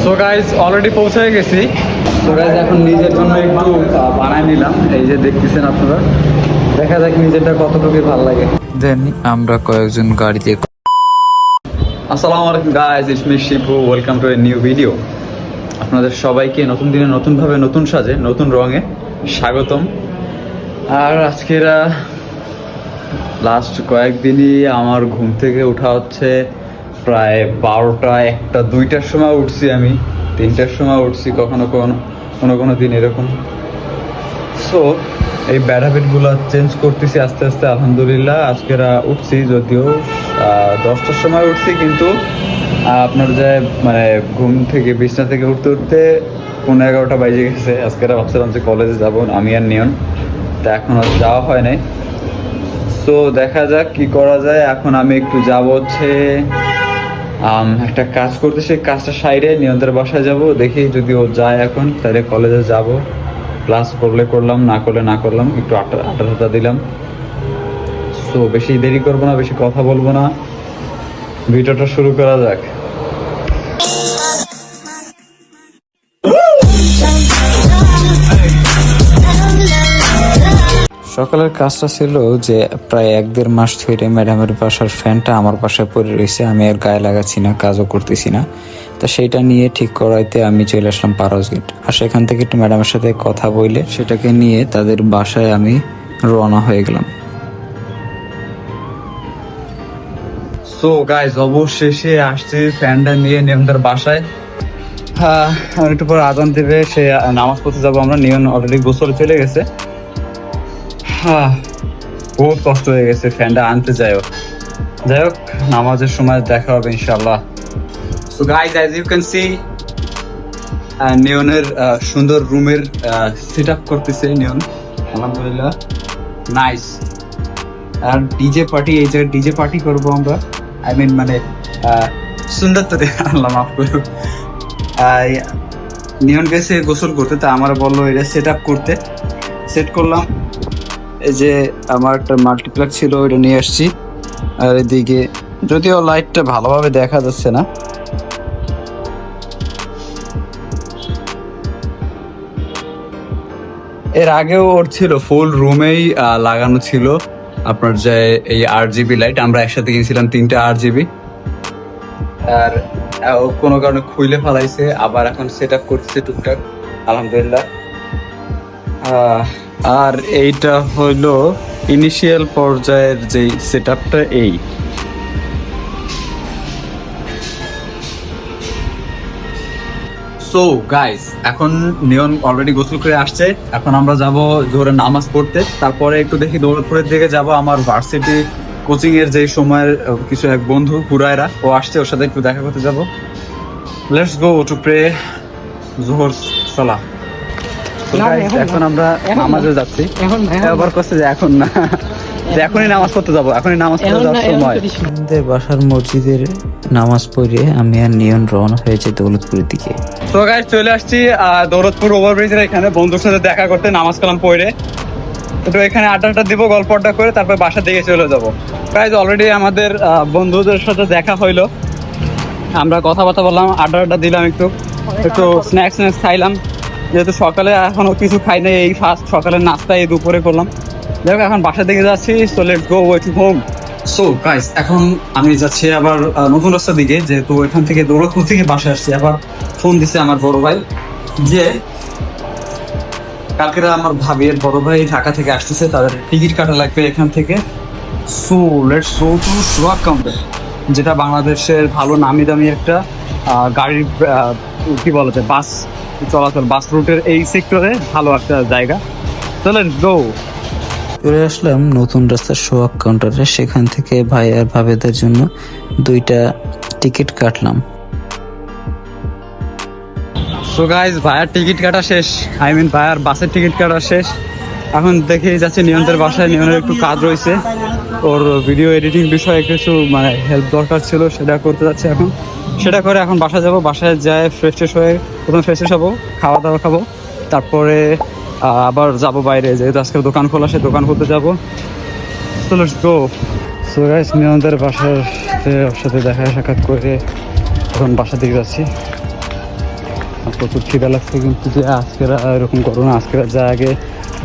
So guys already পৌঁছে গেছি। So guys এখন নিজের জন্য একটু বানায় নিলাম, এই যে দেখতেছেন আপনারা। দেখা যাক নিজেরটা কতটুকু ভালো লাগে। দেন আমরা কয়েকজন গাড়িতে। আসসালামু আলাইকুম guys, it's me Shipu, welcome to a new video. আপনাদের সবাইকে নতুন দিনে নতুনভাবে নতুন সাজে নতুন রঙে স্বাগতম। আর আজকের লাস্ট কয়েকদিনই আমার ঘুম থেকে ওঠা হচ্ছে প্রায় 12টা, 1টা, 2টার সময় উঠছি, আমি 3টার সময় উঠছি, কখনো কোনো কোনো দিন এরকম। সো এই ব্যাড হ্যাবিটগুলো চেঞ্জ করতেছি আস্তে আস্তে। আলহামদুলিল্লাহ আজকের উঠছি, যদিও 10টার সময় উঠছি, কিন্তু আপনার যে মানে ঘুম থেকে বিছনা থেকে উঠতে উঠতে 11:30 বাজে গেছে। আজকেরা ভাবছিলাম যে কলেজে যাবো আমি আর নিয়ন, তা এখন আর যাওয়া হয় নাই। সো দেখা যাক কি করা যায়। এখন আমি একটু যাব হচ্ছে একটা কাজ করতে, সেই কাজটা সাইডে নিয়ন্ত্রণের বাসায় যাব। দেখি যদি ও যায় এখন, তাহলে কলেজে যাব। ক্লাস করলে করলাম, না করলে না করলাম, একটু আড্ডা দিলাম। সো বেশি দেরি করবো না, বেশি কথা বলবো না, ভিডিওটা শুরু করা যাক। সকালের কাজটা ছিল যে প্রায় 1-1.5 মাস ধরে ম্যাডামের বাসার ফ্যানটা আমার বাসায় পড়ে রয়েছে, আমি আর গায়ে লাগাচ্ছি না, কাজও করতেছি না। তা সেইটা নিয়ে ঠিক করাইতে আমি চলে আসলাম পারস গেট। আর সেখান থেকে একটু ম্যাডামের সাথে কথা বলে সেটাকে নিয়ে তাদের বাসায় আমি রওনা হয়ে গেলাম। সো গাইজ অবশেষে আসছে ফ্যানটা নিয়ে নিয়ন্তার বাসায়। হ্যাঁ, আমার একটু পর আজান দেবে, সে নামাজ পড়তে যাবো আমরা। নিয়ন অলরেডি গোসল চলে গেছে। হ্যাঁ, বহুত কষ্ট হয়ে গেছে ফ্যানটা আনতে। যাই হোক নামাজের সময় দেখা হবে ইনশাল্লাহ। So guys as you can see, নিয়নের সুন্দর রুমের সেট আপ করতেছে নিয়ন। আলহামদুলিল্লাহ নাইস। আর ডিজে পার্টি, এই জায়গায় ডিজে পার্টি করবো আমরা। আই মিন মানে সুন্দর তো আল্লাহ মাফ করুক। নিয়ন গেছে গোসল করতে, তা আমার বললো এটা সেট আপ করতে। সেট করলাম। এই যে আমার একটা মাল্টিপ্লেক্স ছিল, ওইটা নিয়ে আসছি। আর এদিকে যদিও লাইটটা ভালোভাবে দেখা যাচ্ছে না, এর আগেও ওর ছিল ফুল রুমেই লাগানো ছিল আপনার যে এই RGB লাইট। আমরা একসাথে কিনছিলাম 3টা RGB। আর কোনো কারণে খুইলে ফেলাইছে, আবার এখন সেট আপ করতেছে টুকটাক আলহামদুলিল্লাহ। আর এইটা হলো ইনিশিয়াল পর্যায়ের যে সেট আপটা। এই সো গাইস, এখন নিয়ন অলরেডি গোসল করে আসছে। এখন আমরা যাব জোরে নামাজ পড়তে, তারপরে একটু দেখি দৌলতপুরের দিকে যাব। আমার ভার্সিটি কোচিং এর যে সময়ের কিছু এক বন্ধু হুরায়রা, ও আসছে, ওর সাথে একটু দেখা করতে যাব। লেটস গো টু প্রে জোহর সালাহ। এখন আমরা নামাজে যাচ্ছি। আবার করছে যে এখন না, যে এখনই নামাজ পড়তে যাবো, এখনই নামাজ পড়তে যাওয়ার সময়। আমাদের বাসার মসজিদের নামাজ পড়ে আমি আর নিয়ন রওনা হয়েছে দৌলতপুরের দিকে। সো গাইস চলে আসছি দৌলতপুর ওভারব্রিজের এখানে, বন্ধুর সাথে দেখা করতে, নামাজ কালাম পড়ে একটু এখানে আড্ডা দিব, গল্প আড্ডা করে তারপর বাসার দিকে চলে যাবো। গাইস অলরেডি আমাদের বন্ধুদের সাথে দেখা হইলো, আমরা কথাবার্তা বললাম, আড্ডা দিলাম, একটু স্ন্যাক্স খাইলাম। যেহেতু সকালে এখনো কিছু খাই নাই, এই ফার্স্ট সকালের নাস্তা এই দুপুরে করলাম। যাই হোক এখন বাসার দিকে যাচ্ছি। So let's go way to home. So guys এখন আমি যাচ্ছি আবার নতুন রাস্তার দিকে, যেহেতু এখান থেকে দৌলতপুর থেকে বাসায় আসছি। আবার ফোন দিছে আমার বড় ভাই যে কালকেরা আমার ভাবির বড় ভাই ঢাকা থেকে আসতেছে, তাদের টিকিট কাটা লাগবে এখান থেকে। So let's go two Sohag counter, যেটা বাংলাদেশের ভালো নামি দামি একটা গাড়ির কি বলা যায় বাস চলাচল, বাস রুটের এই সেক্টরে ভালো একটা জায়গা। সো লেটস গো। চলে আসলাম নতুন রাস্তার সোহাগ কাউন্টারে। সেখান থেকে ভাই আর ভাবেদের জন্য 2টা টিকিট কাটলাম। সো গাইজ ভাইয়ার টিকিট কাটা শেষ, আই মিন ভাইয়ার বাসের টিকিট কাটা শেষ। এখন দেখে যাচ্ছে নিয়ন্ত্রের বাসায়। নিয়ন্ত্রণের একটু কাজ রয়েছে, ওর ভিডিও এডিটিং বিষয়ে কিছু মানে হেল্প দরকার ছিল, সেটা করতে যাচ্ছে এখন। সেটা করে এখন বাসায় যাব। বাসায় যায় ফ্রেশ হয়ে প্রথমে ফ্রেশ হবো, খাওয়া দাওয়া খাবো, তারপরে আবার যাব বাইরে, যেহেতু আজকের দোকান খোলা, সে দোকান খুলতে যাবো। So let's go. So guys নিয়ন্ত্রের বাসার সাথে দেখা সাক্ষাৎ করে এখন বাসার দিকে যাচ্ছি। প্রচুর খিদা লাগছে, কিন্তু যে আজকে এরকম করবো না। আজকে যা আগে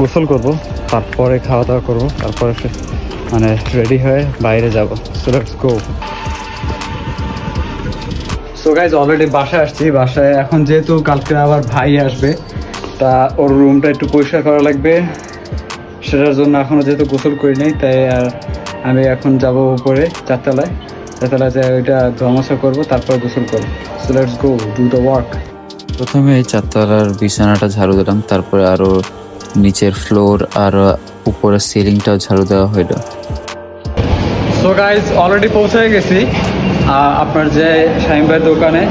গোসল করব, তারপরে খাওয়া দাওয়া করবো, তারপরে মানে রেডি হয়ে বাইরে যাব। So let's go. So guys already বাসায় আসছি। বাসায় এখন যেহেতু কালকে আবার ভাই আসবে, তা ওর রুমটা একটু পরিষ্কার করা লাগবে। সেটার জন্য এখনও যেহেতু গোসল করি নাই, তাই আমি এখন যাব উপরে চারতলায় যে ওইটা ধোয়া করবো, তারপর গোসল করবো। So let's go do the work. প্রথমে এই চারতলার বিছানাটা ঝাড়ু দিলাম, তারপরে আরো নিচের ফ্লোর আর উপরের সিলিংটাও ঝাড়ু দেওয়া হইলো। সো গাইজ অলরেডি পৌঁছে গেছি আপনার যে শাহিম ভাইয়ের দোকানে।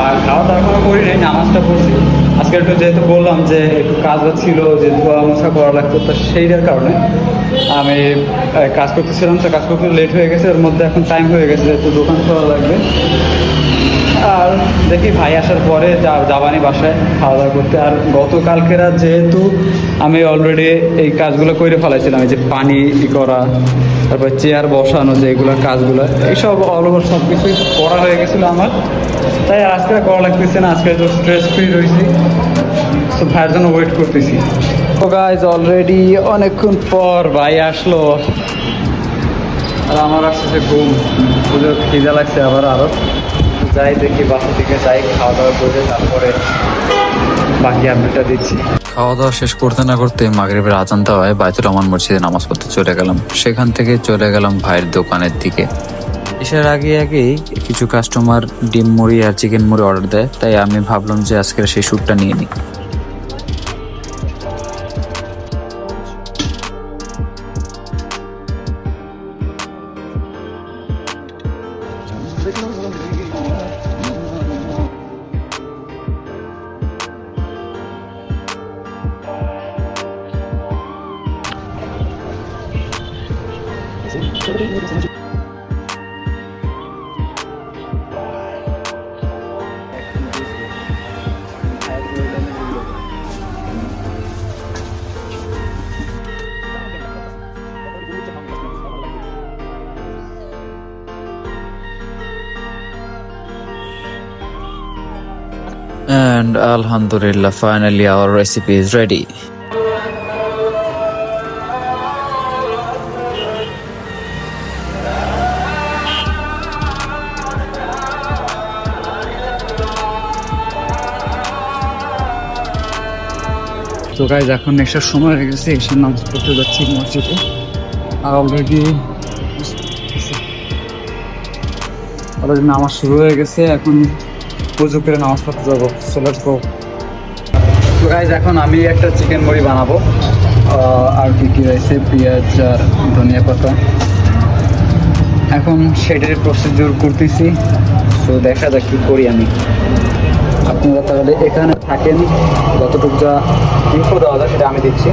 আর খাওয়া দাওয়া এখনো করি নাই, নামাজটা পড়ছি। আজকে একটু যেহেতু বললাম যে একটু কাজ ছিল, যে ধোয়া মোছা করা লাগতো, তো সেইটার কারণে আমি কাজ করতেছিলাম। তো কাজ করতে লেট হয়ে গেছে, এর মধ্যে এখন টাইম হয়ে গেছে, যেহেতু দোকান খোলা লাগবে। আর দেখি ভাই আসার পরে যাবানি বাসায় খাওয়া দাওয়া করতে। আর গতকালকে রাত যেহেতু আমি অলরেডি এই কাজগুলো করে ফেলাইছিলাম, এই যে পানি করা, তারপর চেয়ার বসানো, যে এগুলো কাজগুলো, এইসব অল ওভার সব কিছুই করা হয়ে গেছিলো আমার। তাই আজকে করা লাগতেছে না, আজকে তো স্ট্রেস ফ্রি রয়েছি। সো ভাইয়ের জন্য ওয়েট করতেছি। তো গাইজ অলরেডি অনেকক্ষণ পর ভাই আসলো, আর আমার আসতেছে ঘুম, পুজো খিদা লাগছে আরও। যাই দেখি বাসা থেকে যাই, খাওয়া দাওয়া করে তারপরে বাকি আপডেটটা দিচ্ছি। খাওয়া দাওয়া শেষ করতে না করতে মাগরিবের আজান দেওয়ায় বাইতুর রহমান মসজিদে নামাজ পড়তে চলে গেলাম। সেখান থেকে চলে গেলাম ভাইয়ের দোকানের দিকে। এসার আগেই কিছু কাস্টমার ডিম মুড়ি আর চিকেন মুড়ি অর্ডার দেয়, তাই আমি ভাবলাম যে আজকের সেই শ্যুটটা নিয়ে নিই। And Alhamdulillah, finally our recipe is ready. তো গাইজ এখন এসার সময় হয়ে গেছে, এসার নামাজ পড়তে যাচ্ছি মসজিদে। আর অলরেডি নামাজ শুরু হয়ে গেছে, এখন পুজো করে নামাজ পড়তে যাবো। সো লেটস গো। তো গাইজ এখন আমি একটা চিকেন মুড়ি বানাবো, আর কি রয়েছে, পেঁয়াজ আর ধনিয়া পাতা। এখন সেটার প্রসিডিউর করতেছি। তো দেখা যাক কী করি আমি। আপনারা তাহলে এখানে থাকেন, যতটুকু যা ইনফো দেওয়া যায় সেটা আমি দিচ্ছি।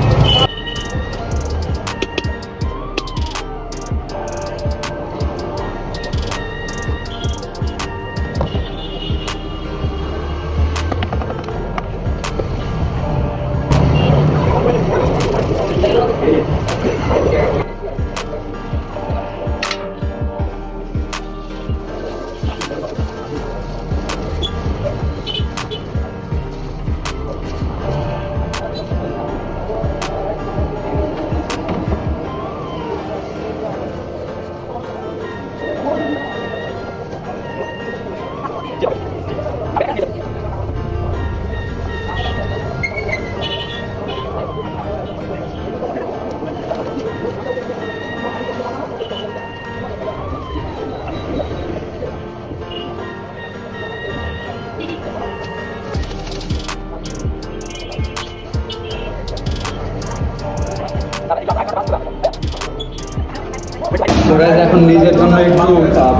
এখন নিজের জন্য একটু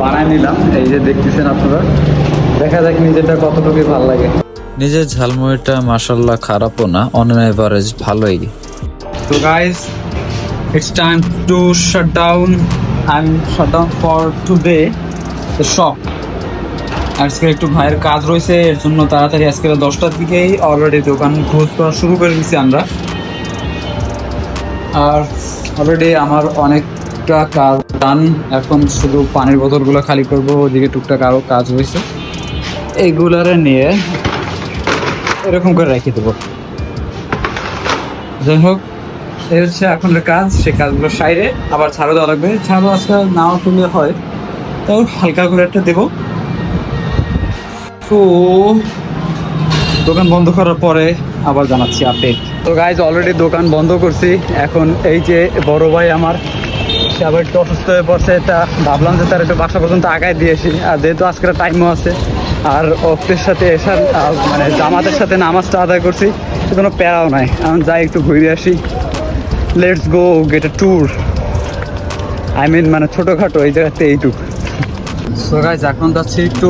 বানায় নিলাম, এই যে দেখতেছেন আপনারা। দেখা যাক নিজেরটা কতটুকু ভালো লাগে। নিজের ঝালমুড়িটা মাশাআল্লাহ খারাপও না, অন অ্যান এভারেজ ভালোই। So guys, it's time to shut down for today the shop. আজকে একটু ভাইয়ের কাজ রয়েছে, এর জন্য তাড়াতাড়ি আজকে 10টার দিকেই অলরেডি দোকান ক্লোজ করা শুরু করে দিয়েছি আমরা। আর অলরেডি আমার অনেকটা কাজ ডান, এখন শুধু পানির বোতলগুলো খালি করবো, ওদিকে টুকটাক আরও কাজ হয়েছে, এইগুলারে নিয়ে এরকম করে রেখে দেবো। যাই হোক, এই হচ্ছে এখনের কাজ। সেই কাজগুলো সাইডে আবার ছাড়ো দেওয়া লাগবে। ছাড়ো আজকে নাও তুলে হয়, তাও হালকা করে একটা দেবো। তো দোকান বন্ধ করার পরে আবার জানাচ্ছি আপডেট। তো গাইজ অলরেডি দোকান বন্ধ করছি। এখন এই যে বড় ভাই আমার, সে আবার একটু অসুস্থ হয়ে পড়ছে, তা ভাবলাম যে তার একটু বাসা পর্যন্ত আগায় দিয়ে আসি। আর যেহেতু আজকের টাইমও আছে আর অফিসের সাথে এসার মানে জামাতের সাথে নামাজটা আদায় করছি, তো কোনো প্যারাও নাই। এখন যাই একটু ঘুরে আসি। Let's go get a tour. I mean মানে ছোটোখাটো এই জায়গাতে এইটুক। সো গাইজ এখন যাচ্ছি একটু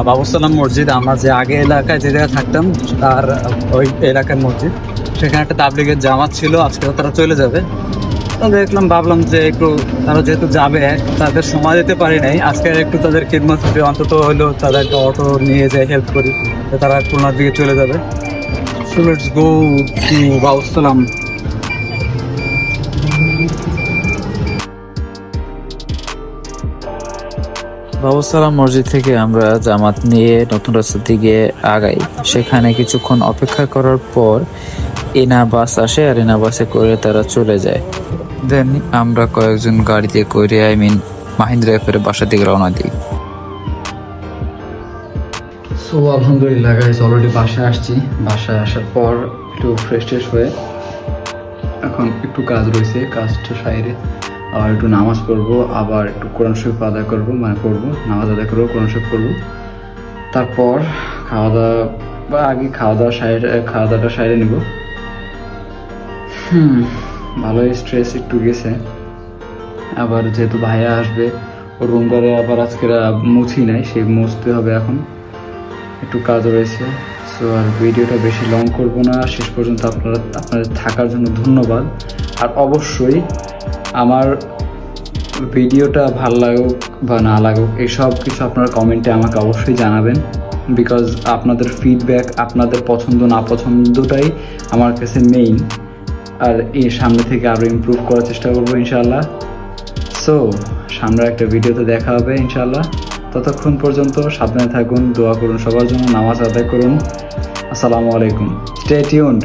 বাবুসালাম মসজিদ। আমরা যে আগে এলাকায় যে জায়গায় থাকতাম তার ওই এলাকার মসজিদ, সেখানে একটা তাবলিগের জামাত ছিল। আজকে তারা চলে যাবে, তো দেখলাম ভাবলাম যে একটু তারা যেহেতু যাবে তাদের সময় দিতে পারি নাই, আজকে একটু তাদের খিদমত হবে, অন্তত হলো তাদের একটা অটো নিয়ে যাই হেল্প করি, তো তারা খুলনার দিকে চলে যাবে। So let's go to Babusalam. Babusalam মসজিদ থেকে আমরা জামাত নিয়ে নতুন রাস্তার দিকে আগাই। সেখানে কিছুক্ষণ অপেক্ষা করার পর এনা বাস আসে, আর এনা বাসে করে তারা চলে যায়। দেন আমরা কয়েকজন গাড়িতে করে মাহিন্দ্রা এফের বাসার দিকে রওনা দিই। সো আলহামদুলিল্লাহ গাইজ অলরেডি বাসায় আসছি। বাসায় আসার পর একটু ফ্রেশ ট্রেশ হয়ে এখন একটু কাজ রয়েছে, কাজটা সাইডে আর একটু নামাজ পড়বো, আবার একটু কোরআন শরীফ আদায় করবো, মানে পড়বো, নামাজ আদায় করবো, কোরআন শরীফ করবো। তারপর খাওয়া দাওয়া বা আগে খাওয়া দাওয়াটা সাইডে নিব। ভালোই স্ট্রেস একটু গেছে। আবার যেহেতু ভাইয়া আসবে, ওর রুমটারে আবার আজকে মুছি নাই, সেই মুছতে হবে এখন, একটু কাজ রয়েছে। সো আর ভিডিওটা বেশি লং করব না, শেষ পর্যন্ত আপনাদের থাকার জন্য ধন্যবাদ। আর অবশ্যই আমার ভিডিওটা ভাল লাগুক বা না লাগুক, এইসব কিছু আপনারা কমেন্টে আমাকে অবশ্যই জানাবেন, বিকজ আপনাদের ফিডব্যাক, আপনাদের পছন্দ না পছন্দটাই আমার কাছে মেইন। আর এই সামনে থেকে আরও ইমপ্রুভ করার চেষ্টা করবো ইনশাআল্লাহ। সো সামনের একটা ভিডিওতে দেখা হবে ইনশাআল্লাহ। ততক্ষণ পর্যন্ত সাবধানে থাকুন, দোয়া করুন সবার জন্য, নামাজ আদায় করুন। আসসালামু আলাইকুম, স্টে টিউনড।